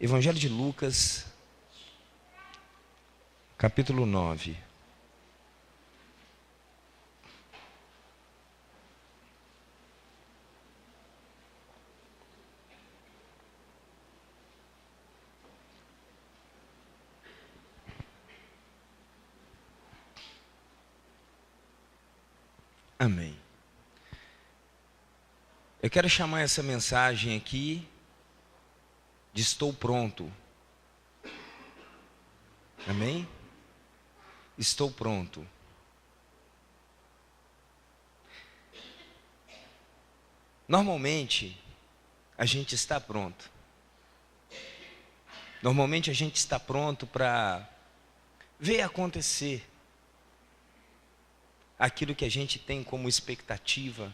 Evangelho de Lucas, capítulo 9. Amém. Eu quero chamar essa mensagem aqui de estou pronto. Amém? Estou pronto. Normalmente, a gente está pronto. Normalmente a gente está pronto para ver acontecer aquilo que a gente tem como expectativa.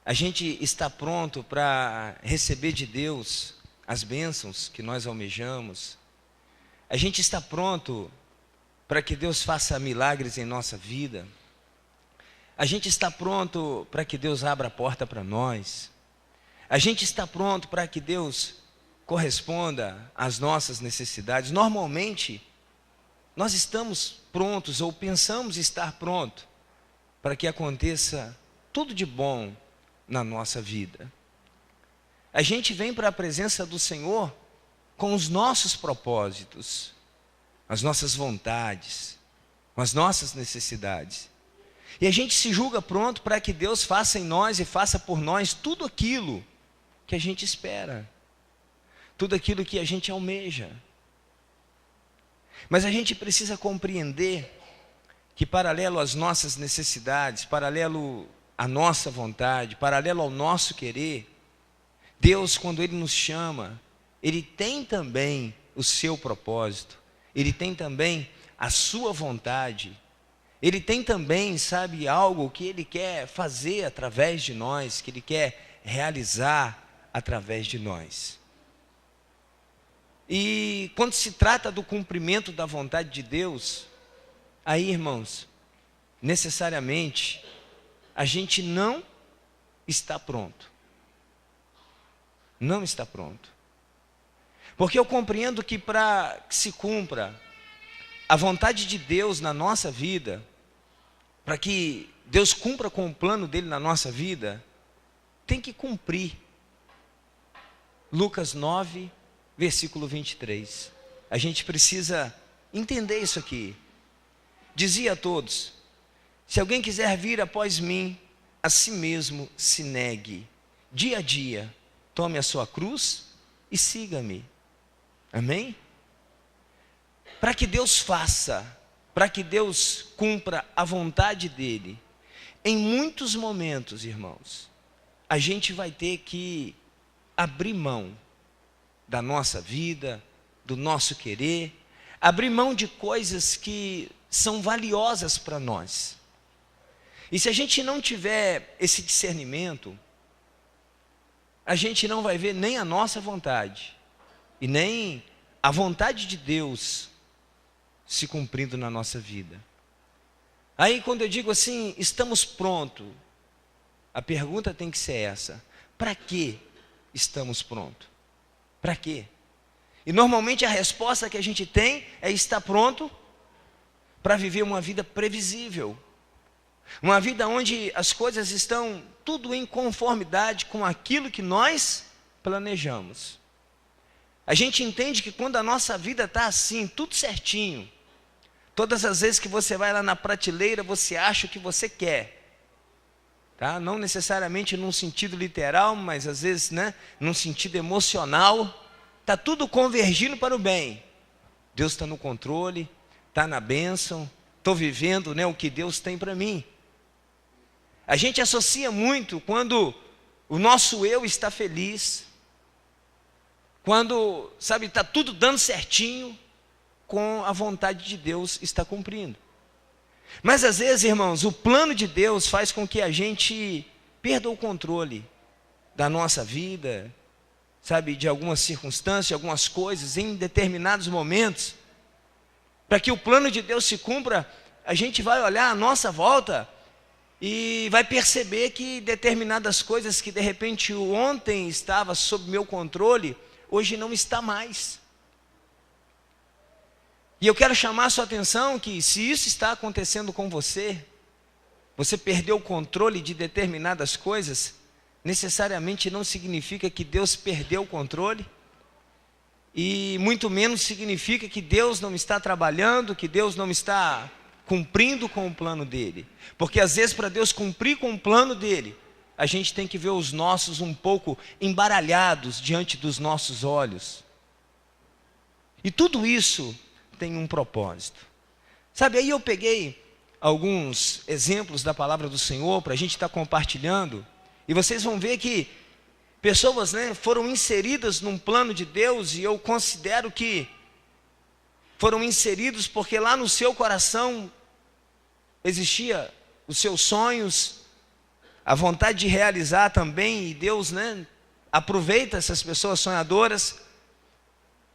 A gente está pronto para receber de Deus as bênçãos que nós almejamos. A gente está pronto para que Deus faça milagres em nossa vida. A gente está pronto para que Deus abra a porta para nós. A gente está pronto para que Deus corresponda às nossas necessidades. Normalmente, nós estamos prontos ou pensamos estar pronto para que aconteça tudo de bom na nossa vida. A gente vem para a presença do Senhor com os nossos propósitos, as nossas vontades, com as nossas necessidades. E a gente se julga pronto para que Deus faça em nós e faça por nós tudo aquilo que a gente espera, tudo aquilo que a gente almeja. Mas a gente precisa compreender que, paralelo às nossas necessidades, paralelo à nossa vontade, paralelo ao nosso querer, Deus, quando Ele nos chama, Ele tem também o seu propósito, Ele tem também a sua vontade, Ele tem também, sabe, algo que Ele quer fazer através de nós, que Ele quer realizar através de nós. E quando se trata do cumprimento da vontade de Deus, aí, irmãos, necessariamente, a gente não está pronto. Não está pronto. Porque eu compreendo que para que se cumpra a vontade de Deus na nossa vida, para que Deus cumpra com o plano dele na nossa vida, tem que cumprir. Lucas 9, versículo 23. A gente precisa entender isso aqui. Dizia a todos: se alguém quiser vir após mim, a si mesmo se negue. Dia a dia, tome a sua cruz e siga-me. Amém? Para que Deus faça, para que Deus cumpra a vontade dEle, em muitos momentos, irmãos, a gente vai ter que abrir mão da nossa vida, do nosso querer, abrir mão de coisas que são valiosas para nós. E se a gente não tiver esse discernimento, a gente não vai ver nem a nossa vontade e nem a vontade de Deus se cumprindo na nossa vida. Aí, quando eu digo assim, estamos prontos, a pergunta tem que ser essa: para que estamos prontos? Para quê? E normalmente a resposta que a gente tem é estar pronto para viver uma vida previsível. Uma vida onde as coisas estão tudo em conformidade com aquilo que nós planejamos. A gente entende que quando a nossa vida está assim, tudo certinho, todas as vezes que você vai lá na prateleira, você acha o que você quer. Tá? Não necessariamente num sentido literal, mas às vezes, num sentido emocional. Está tudo convergindo para o bem. Deus está no controle, está na bênção, estou vivendo o que Deus tem para mim. A gente associa muito quando o nosso eu está feliz, quando, sabe, está tudo dando certinho, com a vontade de Deus está cumprindo. Mas às vezes, irmãos, o plano de Deus faz com que a gente perda o controle da nossa vida, sabe, de algumas circunstâncias, de algumas coisas, em determinados momentos. Para que o plano de Deus se cumpra, a gente vai olhar à nossa volta e vai perceber que determinadas coisas que de repente ontem estava sob meu controle, hoje não está mais. E eu quero chamar a sua atenção que se isso está acontecendo com você, você perdeu o controle de determinadas coisas, necessariamente não significa que Deus perdeu o controle, e muito menos significa que Deus não está trabalhando, que Deus não está cumprindo com o plano dele. Porque às vezes para Deus cumprir com o plano dele, a gente tem que ver os nossos um pouco embaralhados diante dos nossos olhos. E tudo isso tem um propósito. Sabe, aí eu peguei alguns exemplos da palavra do Senhor para a gente estar compartilhando, e vocês vão ver que pessoas, foram inseridas num plano de Deus, e eu considero que foram inseridos porque lá no seu coração existia os seus sonhos, a vontade de realizar também, e Deus, aproveita essas pessoas sonhadoras,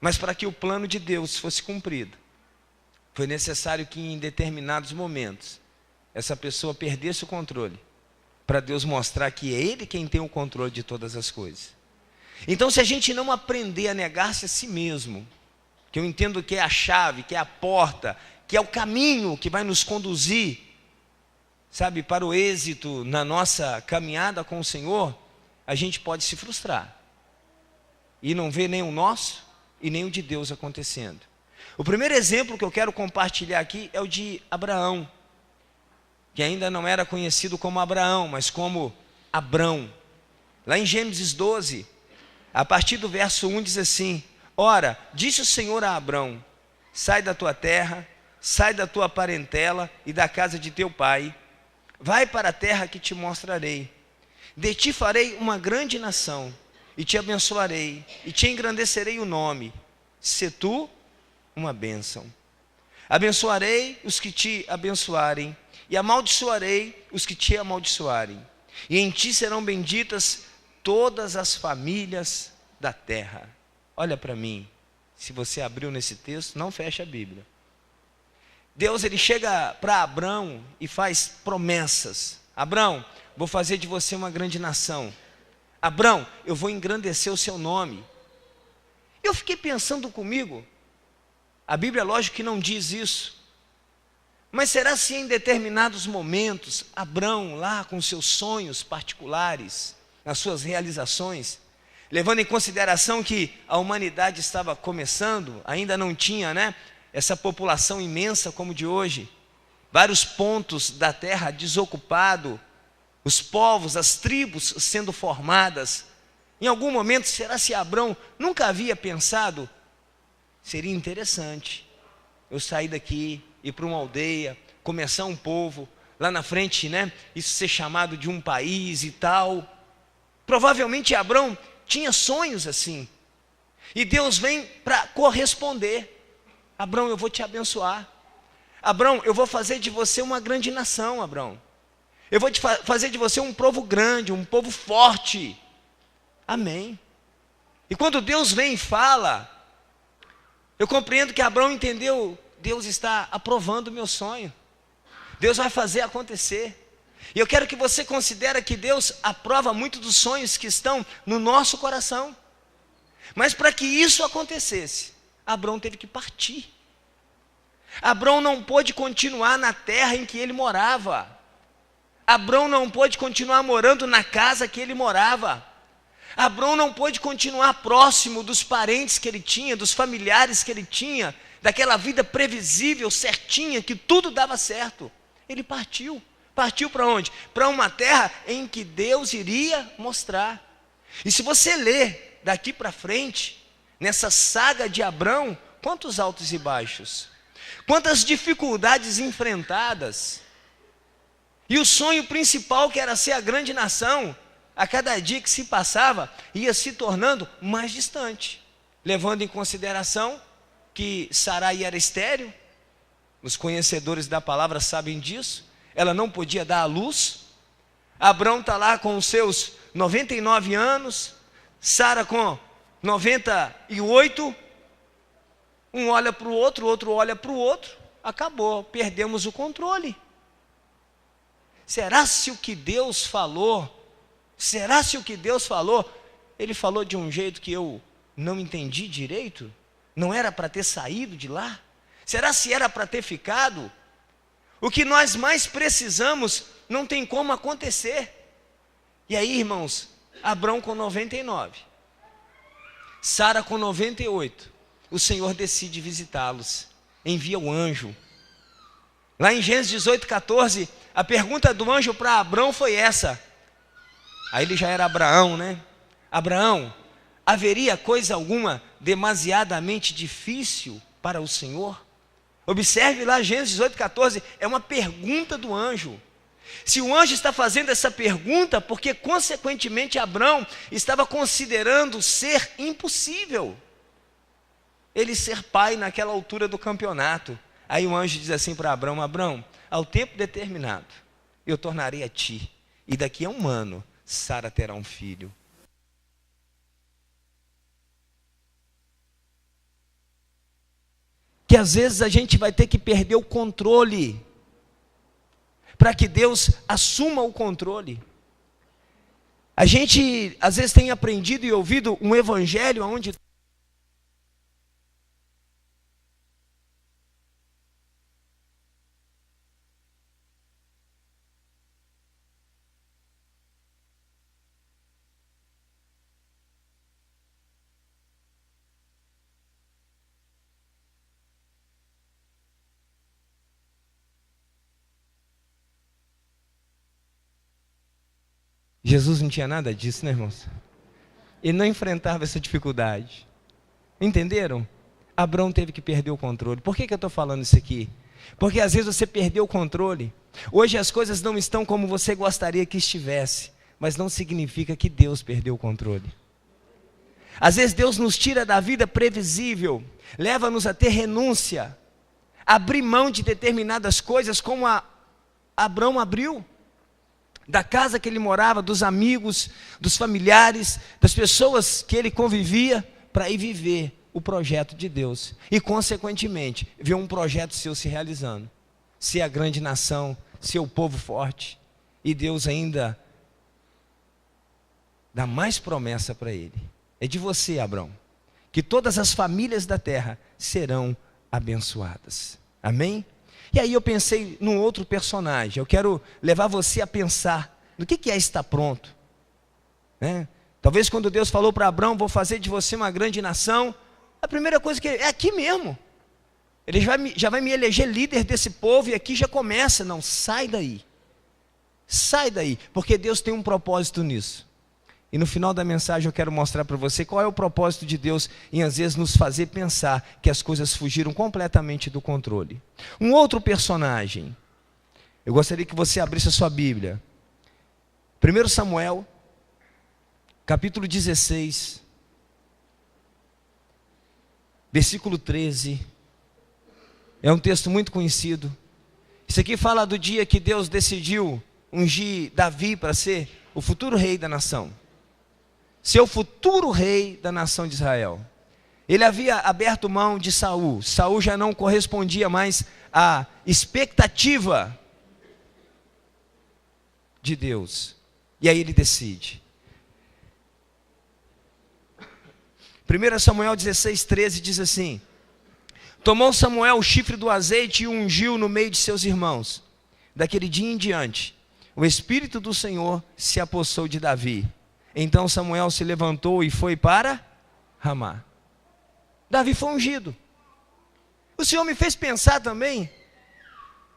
mas para que o plano de Deus fosse cumprido, foi necessário que em determinados momentos, essa pessoa perdesse o controle, para Deus mostrar que é Ele quem tem o controle de todas as coisas. Então, se a gente não aprender a negar-se a si mesmo, que eu entendo que é a chave, que é a porta, que é o caminho que vai nos conduzir, sabe, para o êxito na nossa caminhada com o Senhor, a gente pode se frustrar e não ver nem o nosso e nem o de Deus acontecendo. O primeiro exemplo que eu quero compartilhar aqui é o de Abraão, que ainda não era conhecido como Abraão, mas como Abrão. Lá em Gênesis 12, a partir do verso 1 diz assim: ora, disse o Senhor a Abrão: sai da tua terra, sai da tua parentela e da casa de teu pai, vai para a terra que te mostrarei. De ti farei uma grande nação, e te abençoarei, e te engrandecerei o nome. Se tu uma bênção. Abençoarei os que te abençoarem, e amaldiçoarei os que te amaldiçoarem. E em ti serão benditas todas as famílias da terra. Olha para mim, se você abriu nesse texto, não feche a Bíblia. Deus, ele chega para Abrão e faz promessas. Abrão, vou fazer de você uma grande nação. Abrão, eu vou engrandecer o seu nome. Eu fiquei pensando comigo, a Bíblia, lógico que não diz isso, mas será se em determinados momentos, Abrão lá com seus sonhos particulares, nas suas realizações, levando em consideração que a humanidade estava começando, ainda não tinha, essa população imensa como de hoje, vários pontos da terra desocupado, os povos, as tribos sendo formadas. Em algum momento, será se Abrão nunca havia pensado, seria interessante eu sair daqui, ir para uma aldeia, começar um povo, lá na frente, isso ser chamado de um país e tal. Provavelmente Abrão tinha sonhos assim, e Deus vem para corresponder. Abrão, eu vou te abençoar. Abrão, eu vou fazer de você uma grande nação, Abrão. Eu vou fazer de você um povo grande, um povo forte. Amém. E quando Deus vem e fala, eu compreendo que Abrão entendeu, Deus está aprovando o meu sonho. Deus vai fazer acontecer. E eu quero que você considere que Deus aprova muito dos sonhos que estão no nosso coração. Mas para que isso acontecesse, Abrão teve que partir. Abrão não pôde continuar na terra em que ele morava. Abrão não pôde continuar morando na casa que ele morava. Abrão não pôde continuar próximo dos parentes que ele tinha, dos familiares que ele tinha, daquela vida previsível, certinha, que tudo dava certo. Ele partiu. Partiu para onde? Para uma terra em que Deus iria mostrar. E se você ler daqui para frente, nessa saga de Abrão, quantos altos e baixos, quantas dificuldades enfrentadas, e o sonho principal, que era ser a grande nação, a cada dia que se passava, ia se tornando mais distante, levando em consideração que Sarai era estéril, os conhecedores da palavra sabem disso, ela não podia dar à luz. Abrão está lá com os seus 99 anos, Sara com 98, um olha para o outro olha para o outro, acabou, perdemos o controle. Será se o que Deus falou, ele falou de um jeito que eu Não entendi direito? Não era para ter saído de lá? Será se era para ter ficado? O que nós mais precisamos não tem como acontecer. E aí, irmãos, Abrão com 99, Sara com 98, o Senhor decide visitá-los, envia o anjo. Lá em Gênesis 18:14, a pergunta do anjo para Abrão foi essa. Aí ele já era Abraão, né? Abraão, haveria coisa alguma demasiadamente difícil para o Senhor? Observe lá Gênesis 18:14, é uma pergunta do anjo. Se o anjo está fazendo essa pergunta, porque consequentemente Abrão estava considerando ser impossível ele ser pai naquela altura do campeonato. Aí o anjo diz assim para Abrão: Abrão, ao tempo determinado, eu tornarei a ti, e daqui a 1 ano, Sara terá um filho. Que às vezes a gente vai ter que perder o controle, para que Deus assuma o controle. A gente às vezes tem aprendido e ouvido um evangelho onde Jesus não tinha nada disso, né, irmãos? Ele não enfrentava essa dificuldade. Entenderam? Abrão teve que perder o controle. Por que eu estou falando isso aqui? Porque às vezes você perdeu o controle. Hoje as coisas não estão como você gostaria que estivesse, mas não significa que Deus perdeu o controle. Às vezes Deus nos tira da vida previsível, leva-nos a ter renúncia, abrir mão de determinadas coisas, como Abrão abriu. Da casa que ele morava, dos amigos, dos familiares, das pessoas que ele convivia, para ir viver o projeto de Deus. E consequentemente, ver um projeto seu se realizando. Ser a grande nação, ser o povo forte. E Deus ainda dá mais promessa para ele. É de você, Abrão, que todas as famílias da terra serão abençoadas. Amém? E aí eu pensei num outro personagem. Eu quero levar você a pensar no que é estar pronto, né? Talvez quando Deus falou para Abrão: vou fazer de você uma grande nação, a primeira coisa que é aqui mesmo. Ele já vai me eleger líder desse povo, e aqui já começa. Não, sai daí. Sai daí, porque Deus tem um propósito nisso. E no final da mensagem eu quero mostrar para você qual é o propósito de Deus em às vezes nos fazer pensar que as coisas fugiram completamente do controle. Um outro personagem, eu gostaria que você abrisse a sua Bíblia. 1 Samuel, capítulo 16, versículo 13. É um texto muito conhecido. Isso aqui fala do dia que Deus decidiu ungir Davi para ser o futuro rei da nação. Ser o futuro rei da nação de Israel. Ele havia aberto mão de Saul. Saul já não correspondia mais à expectativa de Deus. E aí ele decide. 1 Samuel 16:13 diz assim: tomou Samuel o chifre do azeite e o ungiu no meio de seus irmãos. Daquele dia em diante, o Espírito do Senhor se apossou de Davi. Então Samuel se levantou e foi para Ramá. Davi foi ungido. O Senhor me fez pensar também,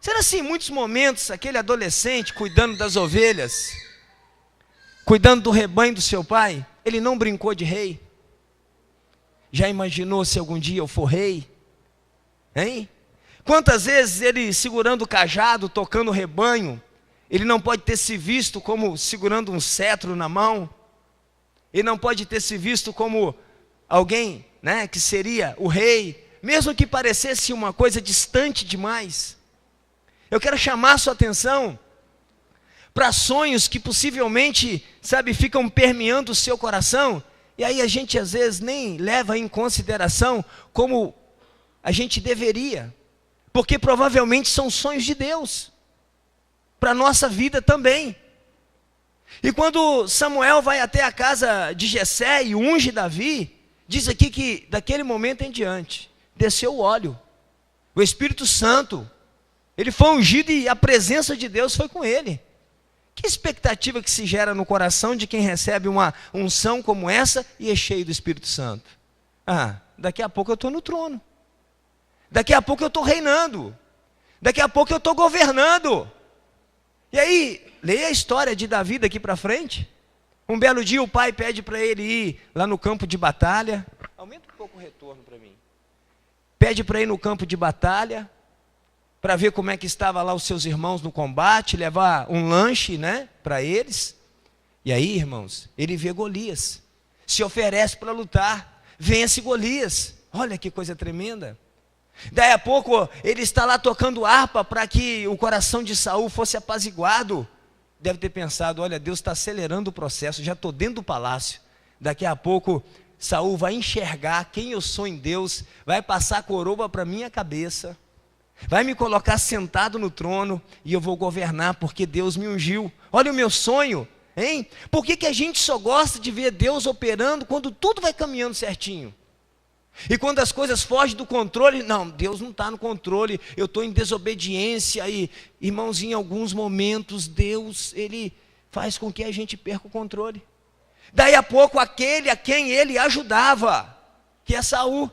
será assim em muitos momentos aquele adolescente cuidando das ovelhas, cuidando do rebanho do seu pai, ele não brincou de rei? Já imaginou se algum dia eu for rei? Hein? Quantas vezes ele segurando o cajado, tocando o rebanho, ele não pode ter se visto como segurando um cetro na mão? Ele não pode ter se visto como alguém, né, que seria o rei, mesmo que parecesse uma coisa distante demais. Eu quero chamar a sua atenção para sonhos que possivelmente, sabe, ficam permeando o seu coração, e aí a gente às vezes nem leva em consideração como a gente deveria, porque provavelmente são sonhos de Deus, para a nossa vida também. E quando Samuel vai até a casa de Jessé e unge Davi, diz aqui que daquele momento em diante, desceu o óleo, o Espírito Santo, ele foi ungido e a presença de Deus foi com ele. Que expectativa que se gera no coração de quem recebe uma unção como essa e é cheio do Espírito Santo? Daqui a pouco eu estou no trono, daqui a pouco eu estou reinando, daqui a pouco eu estou governando. E aí, leia a história de Davi daqui para frente. Um belo dia o pai pede para ele ir lá no campo de batalha. Aumenta um pouco o retorno para mim. Pede para ir no campo de batalha, para ver como é que estava lá os seus irmãos no combate, levar um lanche, né, para eles. E aí, irmãos, ele vê Golias, se oferece para lutar, vence Golias. Olha que coisa tremenda. Daí a pouco ele está lá tocando harpa para que o coração de Saul fosse apaziguado. Deve ter pensado, olha, Deus está acelerando o processo, já estou dentro do palácio. Daqui a pouco Saul vai enxergar quem eu sou em Deus, vai passar a coroa para minha cabeça, vai me colocar sentado no trono e eu vou governar porque Deus me ungiu. Olha o meu sonho, hein? Por que a gente só gosta de ver Deus operando quando tudo vai caminhando certinho? E quando as coisas fogem do controle, não, Deus não está no controle, eu estou em desobediência. E, irmãos, em alguns momentos Deus, Ele faz com que a gente perca o controle. Daí a pouco aquele a quem Ele ajudava, que é Saul,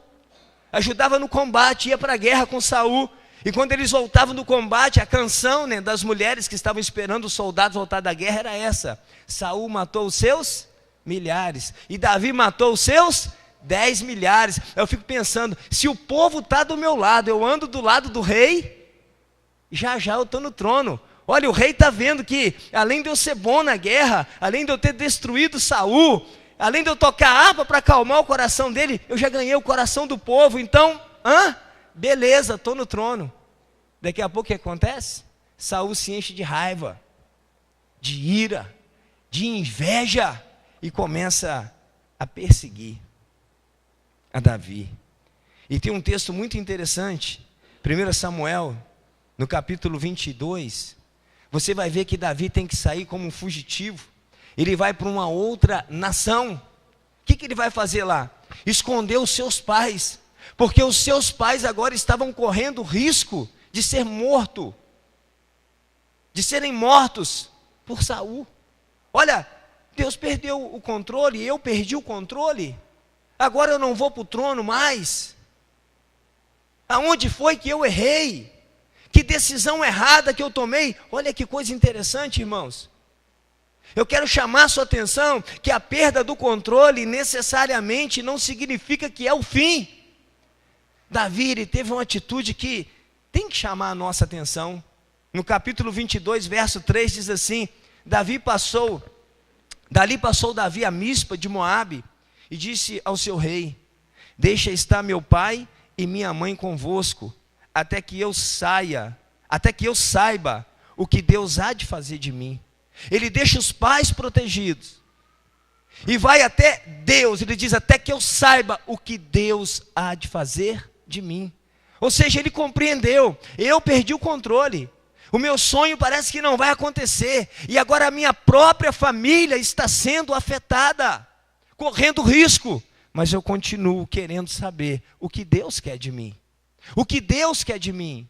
ajudava no combate, ia para a guerra com Saul. E quando eles voltavam do combate, a canção, né, das mulheres que estavam esperando os soldados voltar da guerra era essa: Saul matou os seus milhares e Davi matou os seus 10 milhares. Eu fico pensando, se o povo está do meu lado, eu ando do lado do rei, já eu estou no trono. Olha, o rei está vendo que além de eu ser bom na guerra, além de eu ter destruído Saul, além de eu tocar harpa para acalmar o coração dele, eu já ganhei o coração do povo. Então, beleza, estou no trono. Daqui a pouco o que acontece? Saul se enche de raiva, de ira, de inveja e começa a perseguir a Davi. E tem um texto muito interessante, 1 Samuel, no capítulo 22, você vai ver que Davi tem que sair como um fugitivo, ele vai para uma outra nação. O que ele vai fazer lá? Esconder os seus pais, porque os seus pais agora estavam correndo risco de ser morto, de serem mortos por Saul. Olha, Deus perdeu o controle, eu perdi o controle. Agora eu não vou para o trono mais. Aonde foi que eu errei? Que decisão errada que eu tomei? Olha que coisa interessante, irmãos. Eu quero chamar a sua atenção que a perda do controle necessariamente não significa que é o fim. Davi, ele teve uma atitude que tem que chamar a nossa atenção. No capítulo 22, verso 3, diz assim: dali passou Davi a Mispa de Moabe, e disse ao seu rei: deixa estar meu pai e minha mãe convosco, até que eu saiba o que Deus há de fazer de mim. Ele deixa os pais protegidos e vai até Deus. Ele diz: até que eu saiba o que Deus há de fazer de mim. Ou seja, ele compreendeu: eu perdi o controle, o meu sonho parece que não vai acontecer, e agora a minha própria família está sendo afetada, correndo risco, mas eu continuo querendo saber o que Deus quer de mim. O que Deus quer de mim.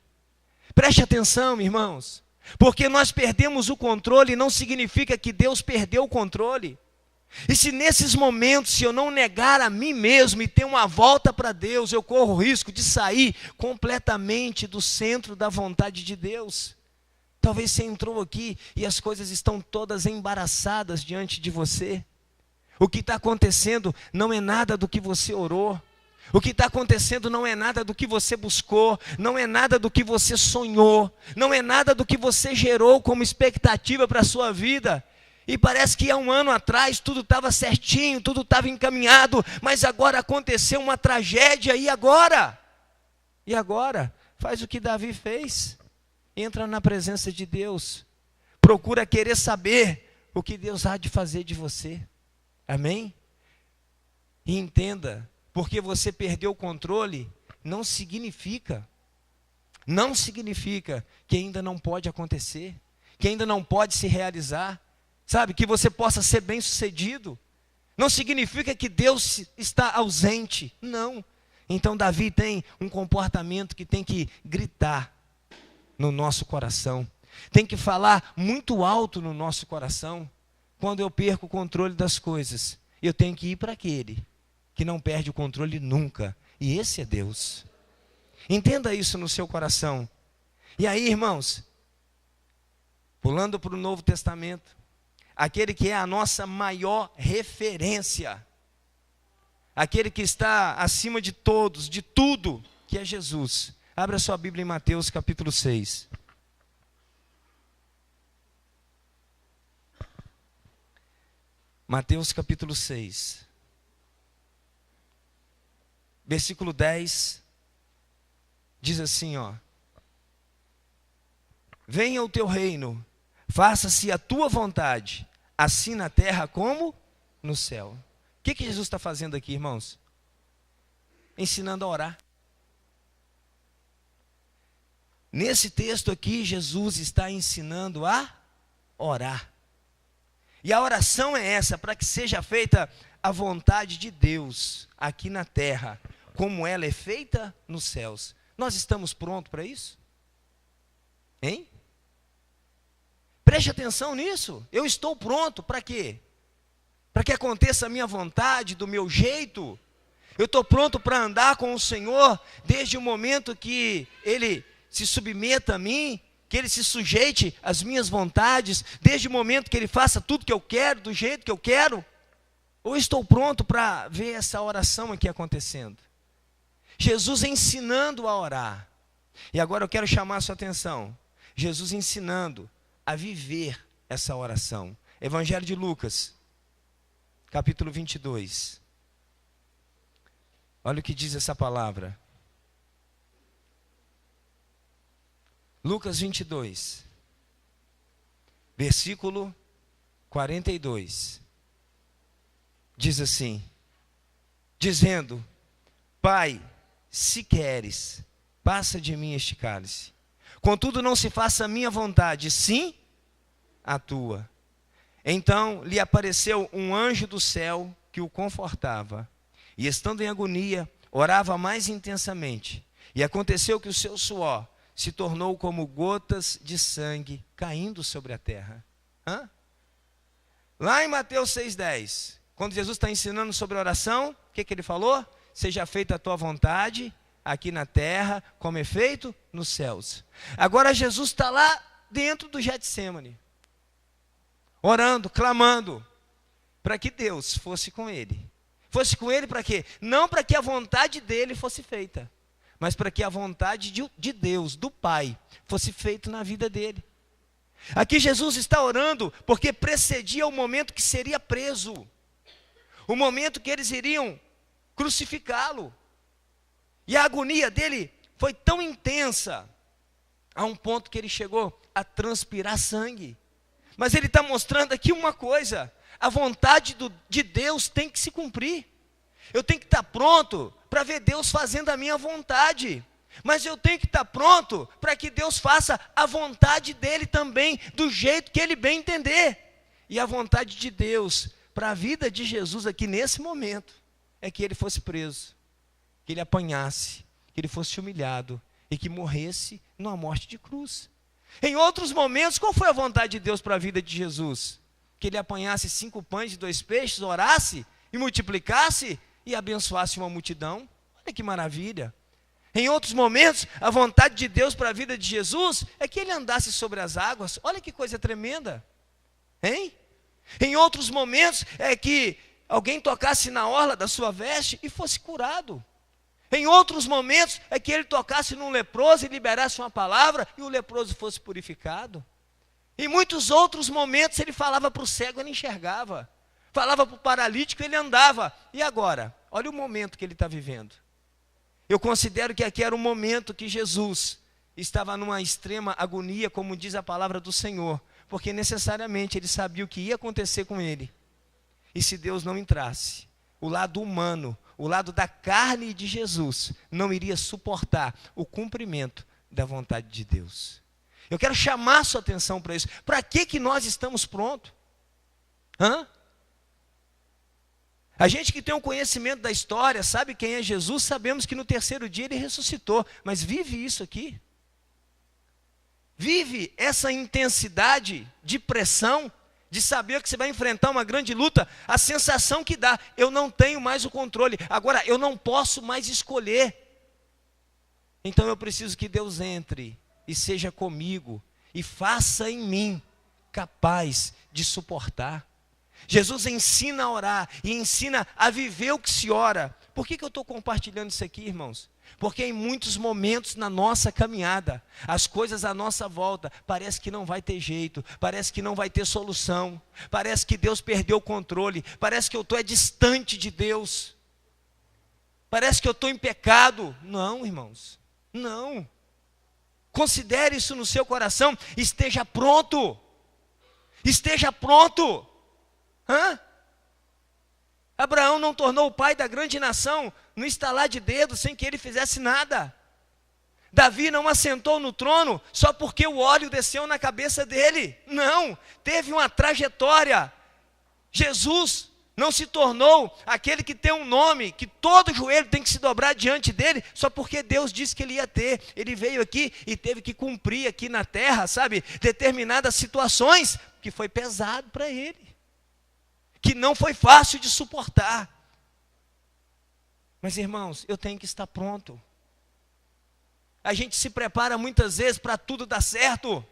Preste atenção, irmãos, porque nós perdemos o controle não significa que Deus perdeu o controle. E se nesses momentos, se eu não negar a mim mesmo e ter uma volta para Deus, eu corro o risco de sair completamente do centro da vontade de Deus. Talvez você entrou aqui e as coisas estão todas embaraçadas diante de você. O que está acontecendo não é nada do que você orou. O que está acontecendo não é nada do que você buscou, não é nada do que você sonhou, não é nada do que você gerou como expectativa para a sua vida. E parece que há um ano atrás tudo estava certinho, tudo estava encaminhado, mas agora aconteceu uma tragédia, e agora? E agora? Faz o que Davi fez, entra na presença de Deus, procura querer saber o que Deus há de fazer de você, amém? E entenda, porque você perdeu o controle, não significa que ainda não pode acontecer, que ainda não pode se realizar. Sabe, que você possa ser bem sucedido. Não significa que Deus está ausente. Não. Então Davi tem um comportamento que tem que gritar no nosso coração. Tem que falar muito alto no nosso coração. Quando eu perco o controle das coisas, eu tenho que ir para aquele que não perde o controle nunca. E esse é Deus. Entenda isso no seu coração. E aí, irmãos, pulando para o Novo Testamento, aquele que é a nossa maior referência, aquele que está acima de todos, de tudo, que é Jesus. Abra sua Bíblia em Mateus capítulo 6. Mateus capítulo 6. Versículo 10. Diz assim, ó: venha o teu reino, faça-se a tua vontade, assim na terra como no céu. O que Jesus está fazendo aqui, irmãos? Ensinando a orar. Nesse texto aqui, Jesus está ensinando a orar. E a oração é essa, para que seja feita a vontade de Deus aqui na terra, como ela é feita nos céus. Nós estamos prontos para isso? Hein? Preste atenção nisso. Eu estou pronto para quê? Para que aconteça a minha vontade, do meu jeito. Eu estou pronto para andar com o Senhor desde o momento que Ele se submeta a mim, que Ele se sujeite às minhas vontades, desde o momento que Ele faça tudo que eu quero, do jeito que eu quero. Ou estou pronto para ver essa oração aqui acontecendo? Jesus ensinando a orar. E agora eu quero chamar a sua atenção. Jesus ensinando a viver essa oração. Evangelho de Lucas, capítulo 22. Olha o que diz essa palavra. Lucas 22, versículo 42. Diz assim, dizendo: Pai, se queres, passa de mim este cálice. Contudo, não se faça a minha vontade, sim a tua. Então lhe apareceu um anjo do céu que o confortava. E estando em agonia, orava mais intensamente. E aconteceu que o seu suor se tornou como gotas de sangue caindo sobre a terra. Lá em Mateus 6,10, quando Jesus está ensinando sobre oração, o que ele falou? Seja feita a tua vontade, aqui na terra, como é feito nos céus. Agora Jesus está lá dentro do Getsêmani, orando, clamando, para que Deus fosse com ele. Fosse com ele para quê? Não para que a vontade dele fosse feita, mas para que a vontade de Deus, do Pai, fosse feita na vida dele. Aqui Jesus está orando porque precedia o momento que seria preso, o momento que eles iriam crucificá-lo. E a agonia dele foi tão intensa, a um ponto que ele chegou a transpirar sangue. Mas ele está mostrando aqui uma coisa: a vontade de Deus tem que se cumprir. Eu tenho que estar pronto para ver Deus fazendo a minha vontade, mas eu tenho que estar pronto para que Deus faça a vontade dele também, do jeito que ele bem entender. E a vontade de Deus para a vida de Jesus aqui nesse momento é que ele fosse preso, que ele apanhasse, que ele fosse humilhado e que morresse numa morte de cruz. Em outros momentos, qual foi a vontade de Deus para a vida de Jesus? Que ele apanhasse 5 pães e 2 peixes, orasse e multiplicasse e abençoasse uma multidão. Olha que maravilha. Em outros momentos, a vontade de Deus para a vida de Jesus é que ele andasse sobre as águas. Olha que coisa tremenda, hein? Em outros momentos, é que alguém tocasse na orla da sua veste e fosse curado. Em outros momentos, é que ele tocasse num leproso e liberasse uma palavra e o leproso fosse purificado. Em muitos outros momentos, ele falava para o cego, ele enxergava. Falava para o paralítico, ele andava. E agora? Olha o momento que ele está vivendo. Eu considero que aqui era o momento que Jesus estava numa extrema agonia, como diz a palavra do Senhor, porque necessariamente ele sabia o que ia acontecer com ele. E se Deus não entrasse, o lado humano, o lado da carne de Jesus, não iria suportar o cumprimento da vontade de Deus. Eu quero chamar a sua atenção para isso. Para que nós estamos prontos? A gente que tem um conhecimento da história, sabe quem é Jesus, sabemos que no terceiro dia ele ressuscitou, mas vive isso aqui? Vive essa intensidade de pressão, de saber que você vai enfrentar uma grande luta, a sensação que dá, eu não tenho mais o controle, agora eu não posso mais escolher. Então eu preciso que Deus entre e seja comigo, e faça em mim capaz de suportar. Jesus ensina a orar e ensina a viver o que se ora. Por que eu estou compartilhando isso aqui, irmãos? Porque em muitos momentos na nossa caminhada, as coisas à nossa volta, parece que não vai ter jeito, parece que não vai ter solução, parece que Deus perdeu o controle, parece que eu estou distante de Deus, parece que eu estou em pecado. Não, irmãos, não. Considere isso no seu coração, esteja pronto, esteja pronto. Abraão não tornou o pai da grande nação no estalar de dedos, sem que ele fizesse nada. Davi não assentou no trono só porque o óleo desceu na cabeça dele. Não, teve uma trajetória. Jesus não se tornou aquele que tem um nome, que todo joelho tem que se dobrar diante dele, só porque Deus disse que ele ia ter. Ele veio aqui e teve que cumprir aqui na terra, sabe, determinadas situações, que foi pesado para ele, que não foi fácil de suportar. Mas irmãos, eu tenho que estar pronto. A gente se prepara muitas vezes para tudo dar certo,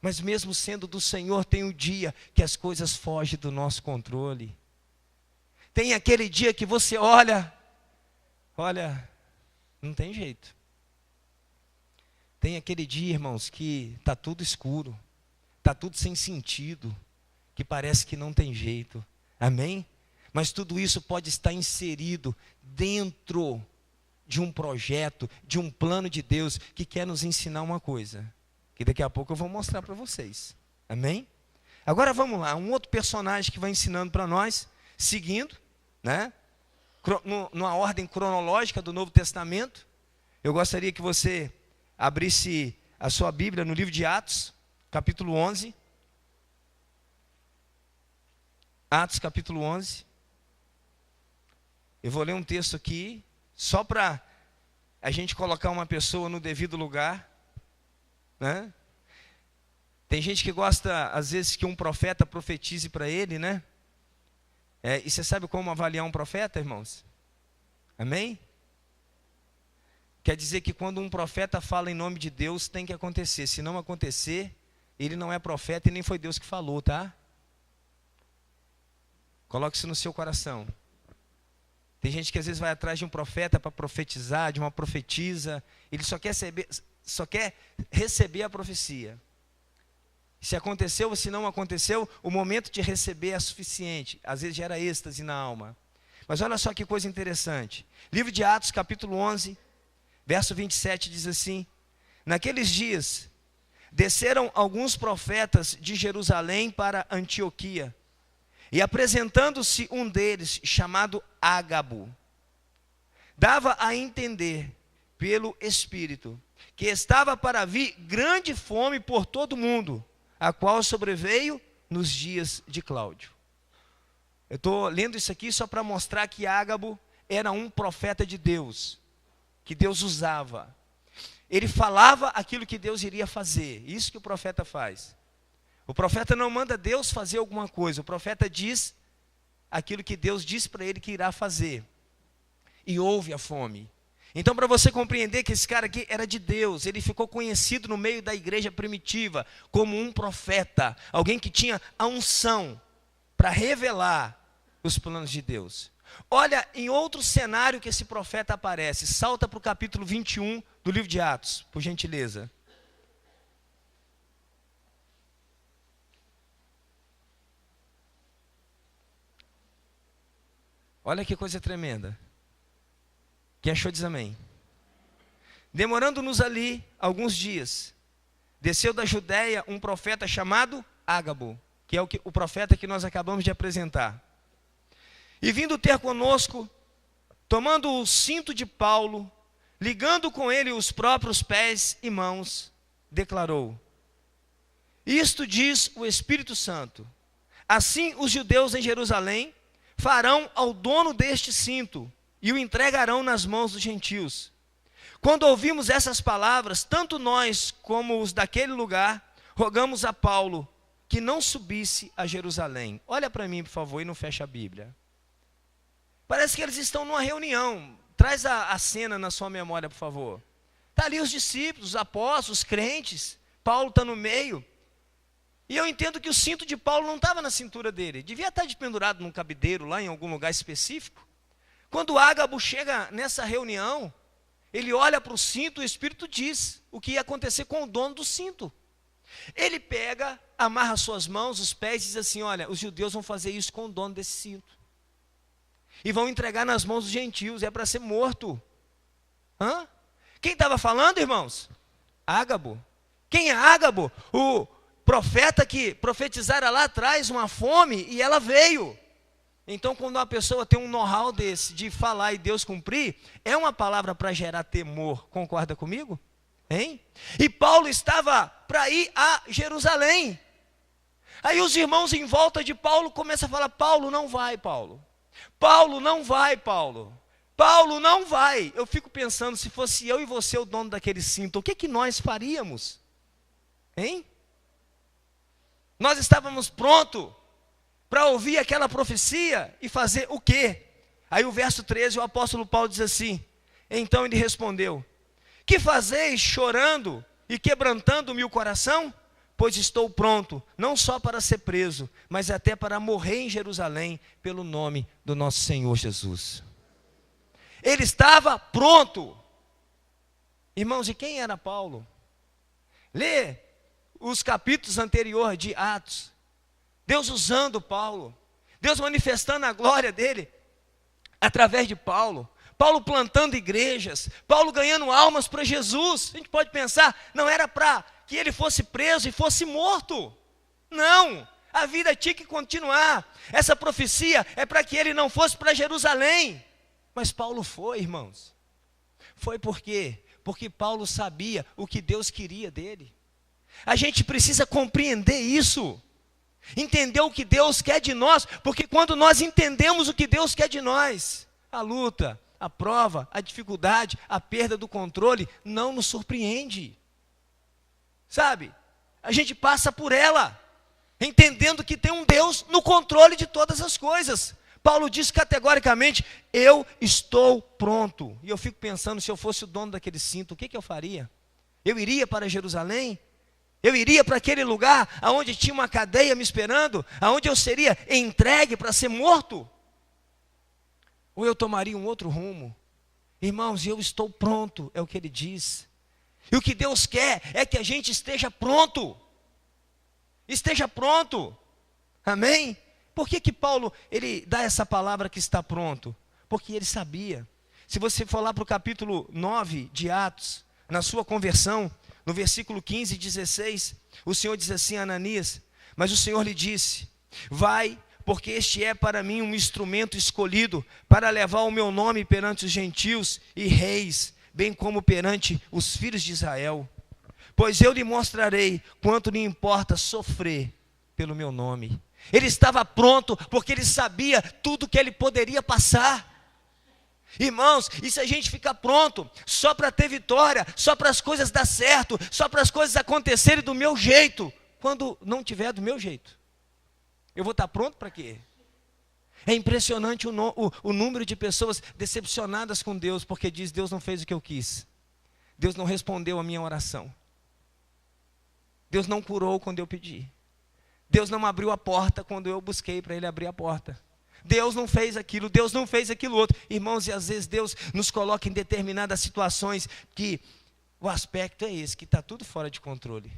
mas mesmo sendo do Senhor, tem um dia que as coisas fogem do nosso controle. Tem aquele dia que você olha, não tem jeito. Tem aquele dia, irmãos, que está tudo escuro, está tudo sem sentido, que parece que não tem jeito, amém? Mas tudo isso pode estar inserido dentro de um projeto, de um plano de Deus, que quer nos ensinar uma coisa, que daqui a pouco eu vou mostrar para vocês, amém? Agora vamos lá, um outro personagem que vai ensinando para nós, seguindo, né? Numa ordem cronológica do Novo Testamento. Eu gostaria que você abrisse a sua Bíblia no livro de Atos, capítulo 11. Atos capítulo 11, eu vou ler um texto aqui, só para a gente colocar uma pessoa no devido lugar, né? Tem gente que gosta, às vezes, que um profeta profetize para ele, né? E você sabe como avaliar um profeta, irmãos? Amém? Quer dizer que quando um profeta fala em nome de Deus, tem que acontecer. Se não acontecer, ele não é profeta e nem foi Deus que falou, tá? Coloque isso no seu coração. Tem gente que às vezes vai atrás de um profeta para profetizar, de uma profetisa. Ele só quer receber a profecia. Se aconteceu ou se não aconteceu, o momento de receber é suficiente. Às vezes gera êxtase na alma. Mas olha só que coisa interessante. Livro de Atos, capítulo 11, verso 27 diz assim: naqueles dias, desceram alguns profetas de Jerusalém para Antioquia. E apresentando-se um deles, chamado Ágabo, dava a entender pelo Espírito que estava para vir grande fome por todo o mundo, a qual sobreveio nos dias de Cláudio. Eu estou lendo isso aqui só para mostrar que Ágabo era um profeta de Deus, que Deus usava. Ele falava aquilo que Deus iria fazer, isso que o profeta faz. O profeta não manda Deus fazer alguma coisa, o profeta diz aquilo que Deus diz para ele que irá fazer. E houve a fome. Então, para você compreender que esse cara aqui era de Deus, ele ficou conhecido no meio da igreja primitiva como um profeta, alguém que tinha a unção para revelar os planos de Deus. Olha, em outro cenário que esse profeta aparece, salta para o capítulo 21 do livro de Atos, por gentileza. Olha que coisa tremenda. Quem achou diz amém. Demorando-nos ali alguns dias, desceu da Judéia um profeta chamado Ágabo, que é o profeta que nós acabamos de apresentar. E vindo ter conosco, tomando o cinto de Paulo, ligando com ele os próprios pés e mãos, declarou: isto diz o Espírito Santo. Assim os judeus em Jerusalém farão ao dono deste cinto e o entregarão nas mãos dos gentios. Quando ouvimos essas palavras, tanto nós como os daquele lugar, rogamos a Paulo que não subisse a Jerusalém. Olha para mim, por favor, e não fecha a Bíblia. Parece que eles estão numa reunião. Traz a cena na sua memória, por favor. Está ali os discípulos, os apóstolos, os crentes. Paulo está no meio. E eu entendo que o cinto de Paulo não estava na cintura dele. Devia estar pendurado num cabideiro lá em algum lugar específico. Quando Ágabo chega nessa reunião, ele olha para o cinto e o Espírito diz o que ia acontecer com o dono do cinto. Ele pega, amarra suas mãos, os pés e diz assim: olha, os judeus vão fazer isso com o dono desse cinto. E vão entregar nas mãos dos gentios, é para ser morto. Hã? Quem estava falando, irmãos? Ágabo. Quem é Ágabo? O profeta que profetizara lá atrás uma fome e ela veio. Então, quando uma pessoa tem um know-how desse, de falar e Deus cumprir, é uma palavra para gerar temor. Concorda comigo? Hein? E Paulo estava para ir a Jerusalém. Aí os irmãos em volta de Paulo começam a falar: Paulo, não vai, Paulo. Paulo, não vai, Paulo. Paulo, não vai. Eu fico pensando, se fosse eu e você o dono daquele cinto, o que nós faríamos? Hein? Nós estávamos prontos para ouvir aquela profecia e fazer o quê? Aí o verso 13, o apóstolo Paulo diz assim: então ele respondeu: que fazeis chorando e quebrantando-me o coração? Pois estou pronto, não só para ser preso, mas até para morrer em Jerusalém, pelo nome do nosso Senhor Jesus. Ele estava pronto. Irmãos, e quem era Paulo? Lê os capítulos anteriores de Atos. Deus usando Paulo, Deus manifestando a glória dele através de Paulo. Paulo plantando igrejas, Paulo ganhando almas para Jesus. A gente pode pensar, não era para que ele fosse preso e fosse morto. Não, a vida tinha que continuar. Essa profecia é para que ele não fosse para Jerusalém. Mas Paulo foi, irmãos. Foi por quê? Porque Paulo sabia o que Deus queria dele. A gente precisa compreender isso. Entender o que Deus quer de nós. Porque quando nós entendemos o que Deus quer de nós, a luta, a prova, a dificuldade, a perda do controle não nos surpreende. Sabe? A gente passa por ela, entendendo que tem um Deus no controle de todas as coisas. Paulo diz categoricamente: eu estou pronto. E eu fico pensando, se eu fosse o dono daquele cinto, o que eu faria? Eu iria para Jerusalém? Eu iria para aquele lugar onde tinha uma cadeia me esperando, onde eu seria entregue para ser morto? Ou eu tomaria um outro rumo? Irmãos, eu estou pronto, é o que ele diz. E o que Deus quer é que a gente esteja pronto. Esteja pronto. Amém? Por que Paulo, ele dá essa palavra que está pronto? Porque ele sabia. Se você for lá para o capítulo 9 de Atos, na sua conversão, no versículo 15 e 16, o Senhor diz assim a Ananias: mas o Senhor lhe disse: vai, porque este é para mim um instrumento escolhido para levar o meu nome perante os gentios e reis, bem como perante os filhos de Israel. Pois eu lhe mostrarei quanto lhe importa sofrer pelo meu nome. Ele estava pronto porque ele sabia tudo que ele poderia passar. Irmãos, e se a gente ficar pronto só para ter vitória, só para as coisas dar certo, só para as coisas acontecerem do meu jeito, quando não tiver do meu jeito, eu vou estar pronto para quê? É impressionante o número de pessoas decepcionadas com Deus, porque diz: Deus não fez o que eu quis, Deus não respondeu a minha oração, Deus não curou quando eu pedi, Deus não abriu a porta quando eu busquei para Ele abrir a porta, Deus não fez aquilo, Deus não fez aquilo outro. Irmãos, e às vezes Deus nos coloca em determinadas situações que o aspecto é esse, que está tudo fora de controle.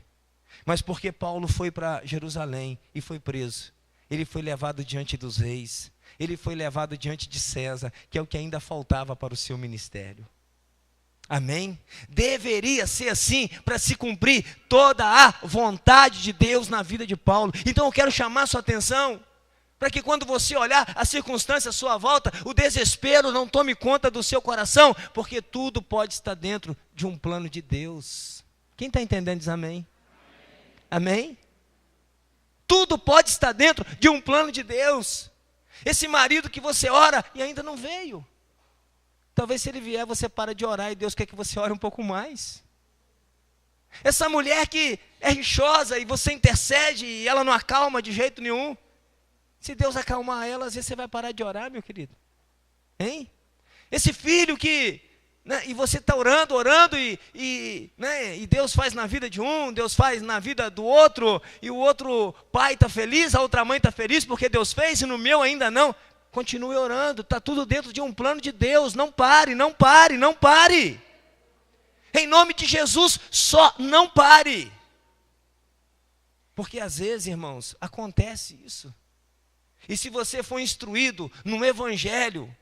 Mas porque Paulo foi para Jerusalém e foi preso, ele foi levado diante dos reis, ele foi levado diante de César, que é o que ainda faltava para o seu ministério. Amém? Deveria ser assim para se cumprir toda a vontade de Deus na vida de Paulo. Então eu quero chamar a sua atenção para que quando você olhar a circunstância à sua volta, o desespero não tome conta do seu coração, porque tudo pode estar dentro de um plano de Deus. Quem está entendendo diz amém? Amém? Tudo pode estar dentro de um plano de Deus. Esse marido que você ora e ainda não veio. Talvez se ele vier, você para de orar e Deus quer que você ore um pouco mais. Essa mulher que é rixosa e você intercede e ela não acalma de jeito nenhum. Se Deus acalmar ela, às vezes você vai parar de orar, meu querido. Hein? Esse filho que, né, e você está orando né, e Deus faz na vida de um, Deus faz na vida do outro, e o outro pai está feliz, a outra mãe está feliz porque Deus fez e no meu ainda não. Continue orando, está tudo dentro de um plano de Deus. Não pare, não pare, não pare. Em nome de Jesus, só não pare. Porque às vezes, irmãos, acontece isso. E se você for instruído no evangelho,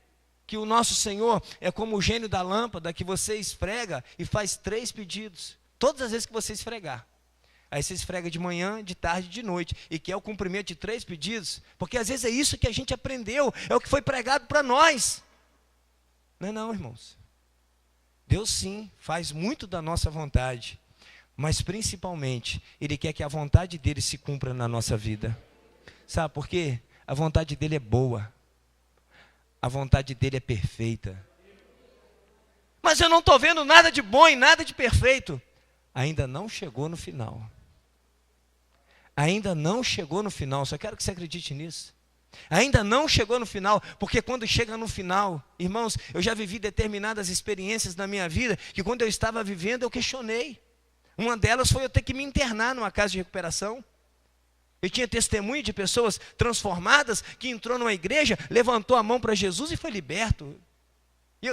que o nosso Senhor é como o gênio da lâmpada, que você esfrega e faz 3 pedidos, todas as vezes que você esfregar. Aí você esfrega de manhã, de tarde e de noite, e quer o cumprimento de 3 pedidos, porque às vezes é isso que a gente aprendeu, é o que foi pregado para nós. Não é não, irmãos. Deus sim, faz muito da nossa vontade, mas principalmente, Ele quer que a vontade dEle se cumpra na nossa vida. Sabe por quê? A vontade dEle é boa, a vontade dEle é perfeita. Mas eu não estou vendo nada de bom e nada de perfeito. Ainda não chegou no final. Ainda não chegou no final, só quero que você acredite nisso. Ainda não chegou no final, porque quando chega no final, irmãos, eu já vivi determinadas experiências na minha vida, que quando eu estava vivendo eu questionei. Uma delas foi eu ter que me internar numa casa de recuperação. Eu tinha testemunho de pessoas transformadas, que entrou numa igreja, levantou a mão para Jesus e foi liberto.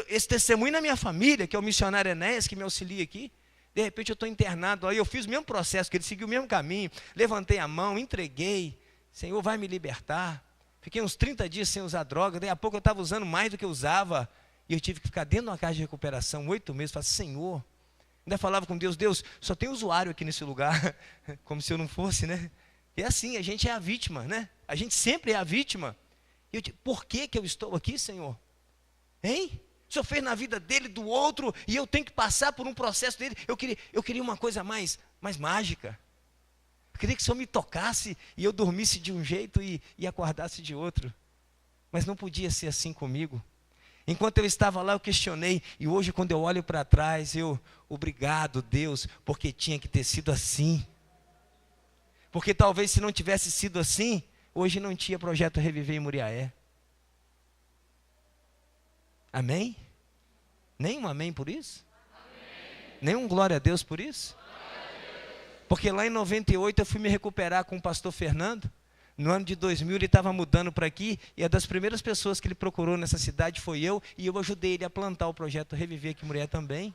Esse testemunho na minha família, que é o missionário Enéas, que me auxilia aqui. De repente eu estou internado, aí eu fiz o mesmo processo, que ele seguiu o mesmo caminho, levantei a mão, entreguei, Senhor vai me libertar. Fiquei uns 30 dias sem usar droga, daí a pouco eu estava usando mais do que eu usava, e eu tive que ficar dentro de uma casa de recuperação, 8 meses, falei, Senhor, ainda falava com Deus, Deus, só tem usuário aqui nesse lugar, como se eu não fosse, né? E é assim, a gente é a vítima, né? A gente sempre é a vítima. E eu digo, por que eu estou aqui, Senhor? Hein? O Senhor fez na vida dele, do outro, e eu tenho que passar por um processo dele. Eu queria uma coisa mais mágica. Eu queria que o Senhor me tocasse e eu dormisse de um jeito e acordasse de outro. Mas não podia ser assim comigo. Enquanto eu estava lá, eu questionei. E hoje, quando eu olho para trás, obrigado, Deus, porque tinha que ter sido assim. Porque talvez se não tivesse sido assim, hoje não tinha projeto Reviver em Muriaé. Amém? Nem um amém por isso? Amém. Nem um glória a Deus por isso? Porque lá em 98 eu fui me recuperar com o pastor Fernando. No ano de 2000 ele estava mudando para aqui. E uma das primeiras pessoas que ele procurou nessa cidade foi eu. E eu ajudei ele a plantar o projeto Reviver aqui em Muriaé também.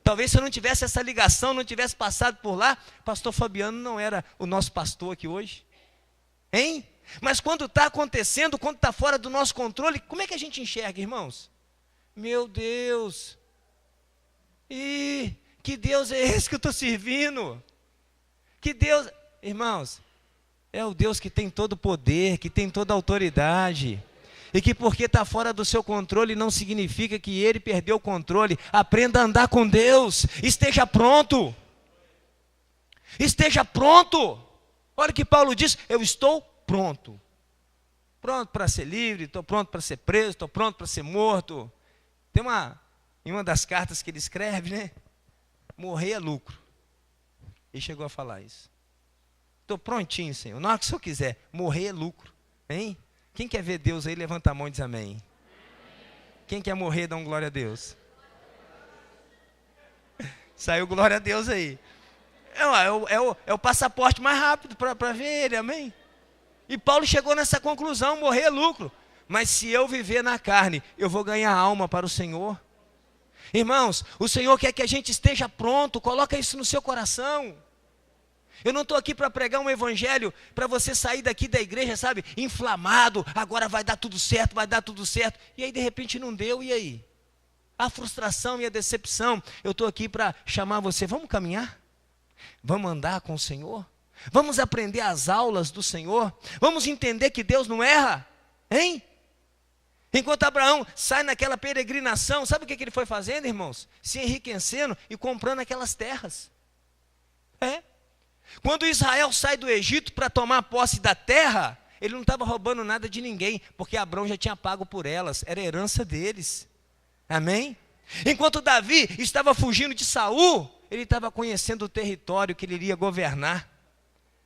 Talvez se eu não tivesse essa ligação, não tivesse passado por lá, pastor Fabiano não era o nosso pastor aqui hoje. Hein? Mas quando está acontecendo, quando está fora do nosso controle, como é que a gente enxerga, irmãos? Meu Deus! Que Deus é esse que eu estou servindo? Que Deus... Irmãos, é o Deus que tem todo o poder, que tem toda a autoridade. E que porque está fora do seu controle não significa que ele perdeu o controle. Aprenda a andar com Deus. Esteja pronto. Esteja pronto. Olha o que Paulo diz, eu estou pronto. Pronto para ser livre, estou pronto para ser preso, estou pronto para ser morto. Tem em uma das cartas que ele escreve, né? Morrer é lucro. Ele chegou a falar isso. Estou prontinho, Senhor. Na hora que o Senhor quiser, morrer é lucro. Hein? Quem quer ver Deus aí, levanta a mão e diz amém. Quem quer morrer, dá um glória a Deus. Saiu glória a Deus aí. É o passaporte mais rápido para ver ele, amém? E Paulo chegou nessa conclusão, morrer é lucro. Mas se eu viver na carne, eu vou ganhar alma para o Senhor. Irmãos, o Senhor quer que a gente esteja pronto, coloca isso no seu coração. Eu não estou aqui para pregar um evangelho, para você sair daqui da igreja, sabe, inflamado, agora vai dar tudo certo, e aí de repente não deu, e aí? A frustração e a decepção, eu estou aqui para chamar você, vamos caminhar? Vamos andar com o Senhor? Vamos aprender as aulas do Senhor? Vamos entender que Deus não erra? Hein? Enquanto Abraão sai naquela peregrinação, sabe o que ele foi fazendo, irmãos? Se enriquecendo e comprando aquelas terras. Quando Israel sai do Egito para tomar posse da terra, ele não estava roubando nada de ninguém, porque Abrão já tinha pago por elas, era herança deles. Amém? Enquanto Davi estava fugindo de Saul, ele estava conhecendo o território que ele iria governar.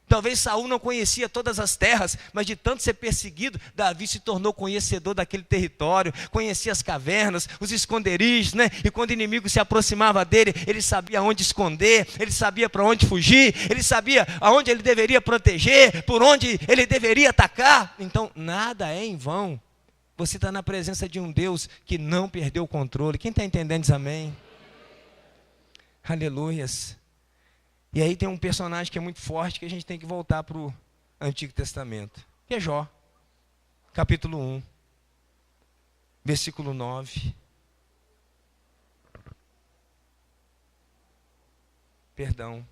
Talvez Saul não conhecia todas as terras, mas de tanto ser perseguido, Davi se tornou conhecedor daquele território, conhecia as cavernas, os esconderijos, né? E quando o inimigo se aproximava dele, ele sabia onde esconder, ele sabia para onde fugir, ele sabia aonde ele deveria proteger, por onde ele deveria atacar. Então, nada é em vão. Você está na presença de um Deus que não perdeu o controle. Quem está entendendo diz amém? Aleluias. E aí tem um personagem que é muito forte, que a gente tem que voltar para o Antigo Testamento, que é Jó, capítulo 1, versículo 9. Perdão,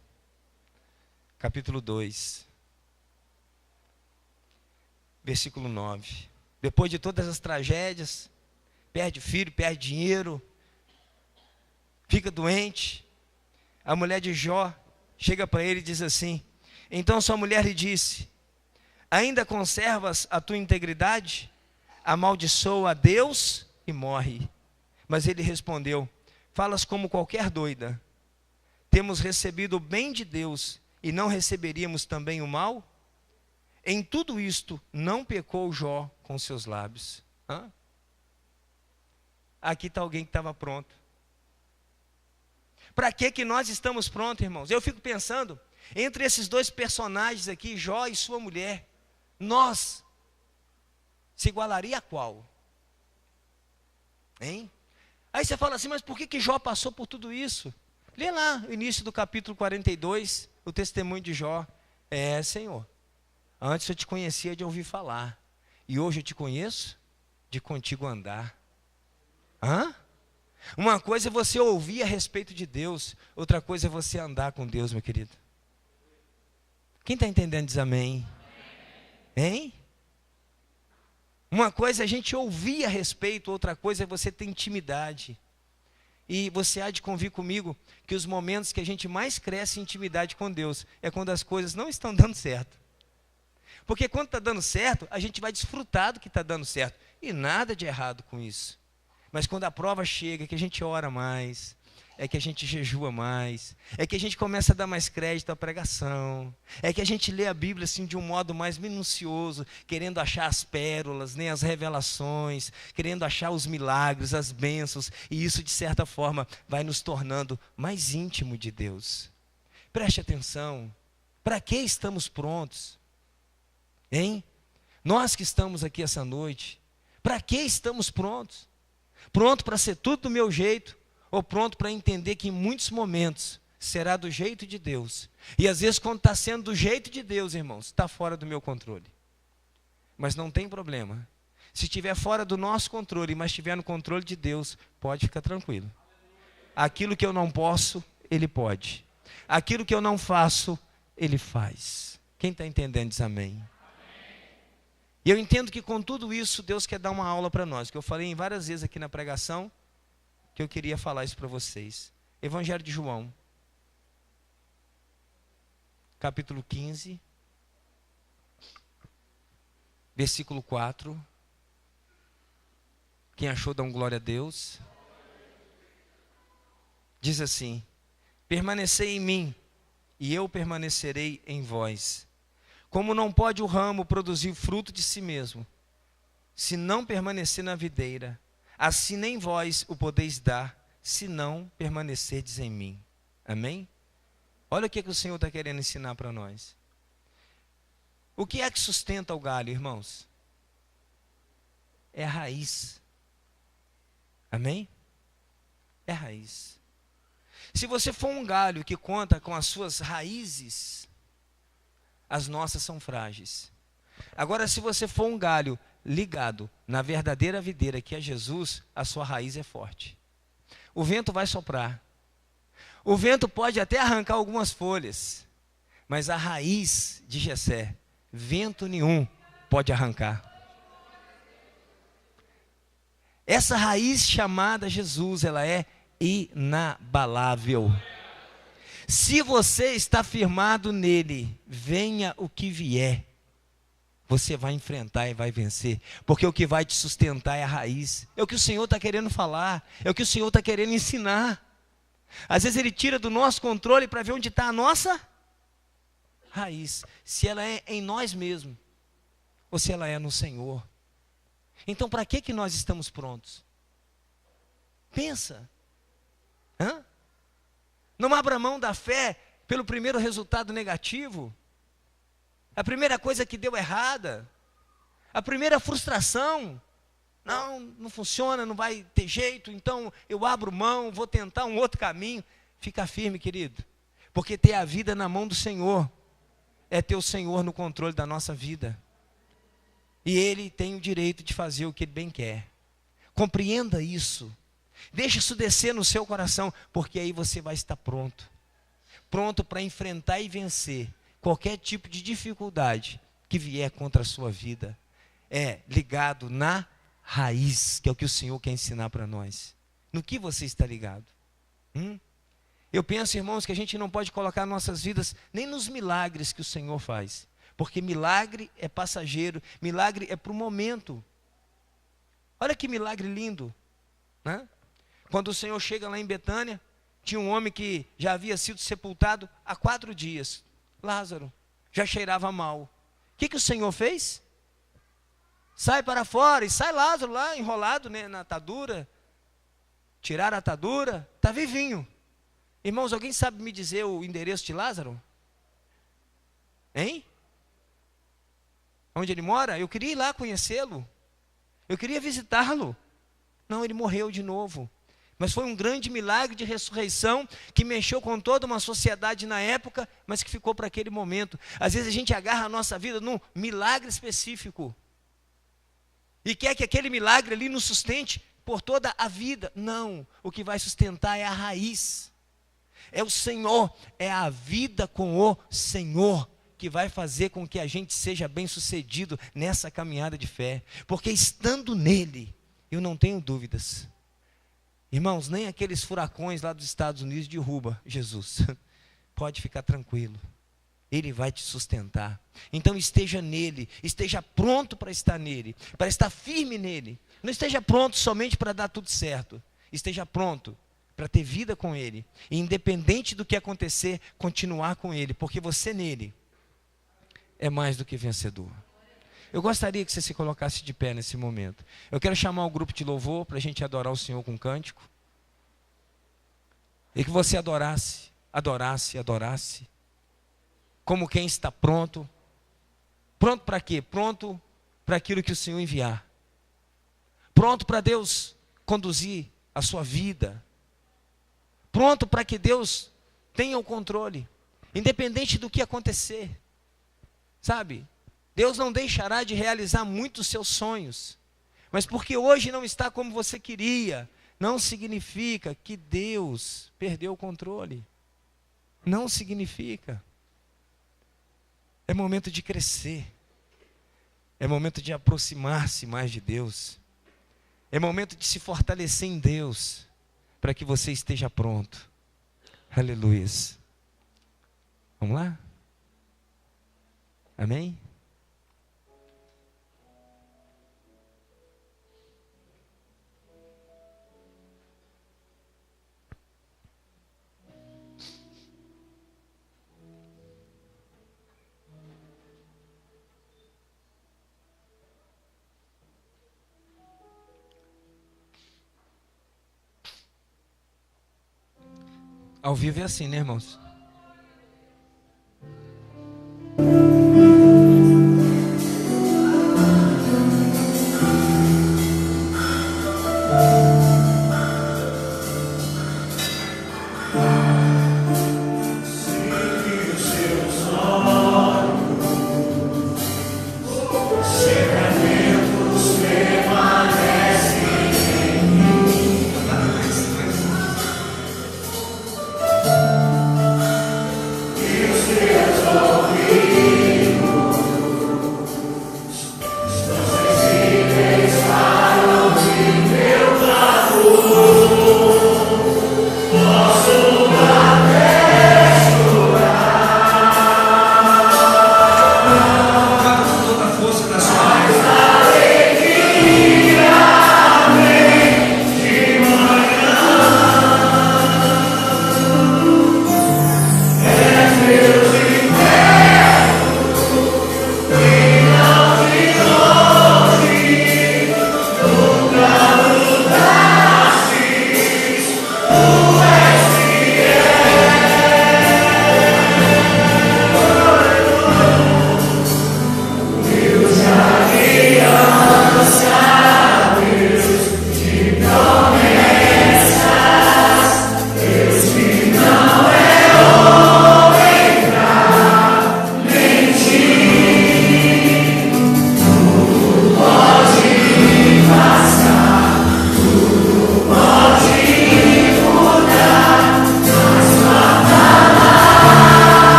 capítulo 2, versículo 9. Depois de todas as tragédias, perde filho, perde dinheiro, fica doente, a mulher de Jó chega para ele e diz assim: então sua mulher lhe disse: ainda conservas a tua integridade? Amaldiçoa a Deus e morre. Mas ele respondeu: falas como qualquer doida. Temos recebido o bem de Deus e não receberíamos também o mal? Em tudo isto não pecou Jó com seus lábios. Aqui está alguém que estava pronto. Para que nós estamos prontos, irmãos? Eu fico pensando, entre esses dois personagens aqui, Jó e sua mulher, nós se igualaria a qual? Hein? Aí você fala assim, mas por que Jó passou por tudo isso? Lê lá o início do capítulo 42, o testemunho de Jó. Senhor, antes eu te conhecia de ouvir falar, e hoje eu te conheço de contigo andar. Uma coisa é você ouvir a respeito de Deus, outra coisa é você andar com Deus, meu querido. Quem está entendendo diz amém. Hein? Uma coisa é a gente ouvir a respeito, outra coisa é você ter intimidade. E você há de convir comigo que os momentos que a gente mais cresce em intimidade com Deus é quando as coisas não estão dando certo. Porque quando está dando certo, a gente vai desfrutar do que está dando certo. E nada de errado com isso. Mas quando a prova chega, que a gente ora mais, é que a gente jejua mais, é que a gente começa a dar mais crédito à pregação, é que a gente lê a Bíblia assim de um modo mais minucioso, querendo achar as pérolas, né, as revelações, querendo achar os milagres, as bênçãos, e isso de certa forma vai nos tornando mais íntimo de Deus. Preste atenção, para que estamos prontos? Hein? Nós que estamos aqui essa noite, para que estamos prontos? Pronto para ser tudo do meu jeito, ou pronto para entender que em muitos momentos será do jeito de Deus. E às vezes quando está sendo do jeito de Deus, irmãos, está fora do meu controle. Mas não tem problema. Se estiver fora do nosso controle, mas estiver no controle de Deus, pode ficar tranquilo. Aquilo que eu não posso, Ele pode. Aquilo que eu não faço, Ele faz. Quem está entendendo diz amém. E eu entendo que com tudo isso, Deus quer dar uma aula para nós, que eu falei várias vezes aqui na pregação, que eu queria falar isso para vocês. Evangelho de João, capítulo 15, versículo 4. Quem achou, dá um glória a Deus. Diz assim: permanecei em mim, e eu permanecerei em vós. Como não pode o ramo produzir fruto de si mesmo, se não permanecer na videira, assim nem vós o podeis dar, se não permanecerdes em mim. Amém? Olha o que o Senhor está querendo ensinar para nós. O que é que sustenta o galho, irmãos? É a raiz. Amém? É a raiz. Se você for um galho que conta com as suas raízes, as nossas são frágeis. Agora, se você for um galho ligado na verdadeira videira, que é Jesus, a sua raiz é forte. O vento vai soprar. O vento pode até arrancar algumas folhas, mas a raiz de Jessé, vento nenhum pode arrancar. Essa raiz chamada Jesus, ela é inabalável. Se você está firmado nele, venha o que vier. você vai enfrentar e vai vencer, porque o que vai te sustentar é a raiz, é o que o Senhor está querendo falar, é o que o Senhor está querendo ensinar. Às vezes Ele tira do nosso controle para ver onde está a nossa raiz, se ela é em nós mesmos, ou se ela é no Senhor. Então para que nós estamos prontos? Pensa, não abra mão da fé pelo primeiro resultado negativo, a primeira coisa que deu errada, a primeira frustração. Não funciona, não vai ter jeito, então eu abro mão, vou tentar um outro caminho. Fica firme, querido, porque ter a vida na mão do Senhor é ter o Senhor no controle da nossa vida, e Ele tem o direito de fazer o que Ele bem quer. Compreenda isso, deixa isso descer no seu coração, porque aí você vai estar pronto para enfrentar e vencer qualquer tipo de dificuldade que vier contra a sua vida. É ligado na raiz, que é o que o Senhor quer ensinar para nós. No que você está ligado? Eu penso, irmãos, que a gente não pode colocar nossas vidas nem nos milagres que o Senhor faz, porque milagre é passageiro, milagre é para o momento. Olha que milagre lindo, né? Quando o Senhor chega lá em Betânia, tinha um homem que já havia sido sepultado há 4 dias, Lázaro, já cheirava mal. O que o Senhor fez? Sai para fora, e sai Lázaro lá enrolado, né, na atadura. Tiraram a atadura, está vivinho. Irmãos, alguém sabe me dizer o endereço de Lázaro? Hein? Onde ele mora? Eu queria ir lá conhecê-lo, eu queria visitá-lo. Não, ele morreu de novo. Mas foi um grande milagre de ressurreição que mexeu com toda uma sociedade na época, mas que ficou para aquele momento. Às vezes a gente agarra a nossa vida num milagre específico e quer que aquele milagre ali nos sustente por toda a vida. Não, o que vai sustentar é a raiz, é o Senhor, é a vida com o Senhor, que vai fazer com que a gente seja bem sucedido nessa caminhada de fé, porque estando nele, eu não tenho dúvidas. Irmãos, nem aqueles furacões lá dos Estados Unidos derrubam Jesus. Pode ficar tranquilo, Ele vai te sustentar. Então esteja nele, esteja pronto para estar nele, para estar firme nele. Não esteja pronto somente para dar tudo certo, esteja pronto para ter vida com Ele, e independente do que acontecer, continuar com Ele, porque você nele é mais do que vencedor. Eu gostaria que você se colocasse de pé nesse momento. Eu quero chamar o grupo de louvor para a gente adorar o Senhor com um cântico. E que você adorasse, como quem está pronto. Pronto para quê? Pronto para aquilo que o Senhor enviar. Pronto para Deus conduzir a sua vida. Pronto para que Deus tenha o controle, independente do que acontecer. Sabe? Deus não deixará de realizar muitos seus sonhos, mas porque hoje não está como você queria, não significa que Deus perdeu o controle. Não significa. É momento de crescer, é momento de aproximar-se mais de Deus, é momento de se fortalecer em Deus, para que você esteja pronto. Aleluia. Vamos lá? Amém? Ao vivo é assim, né, irmãos?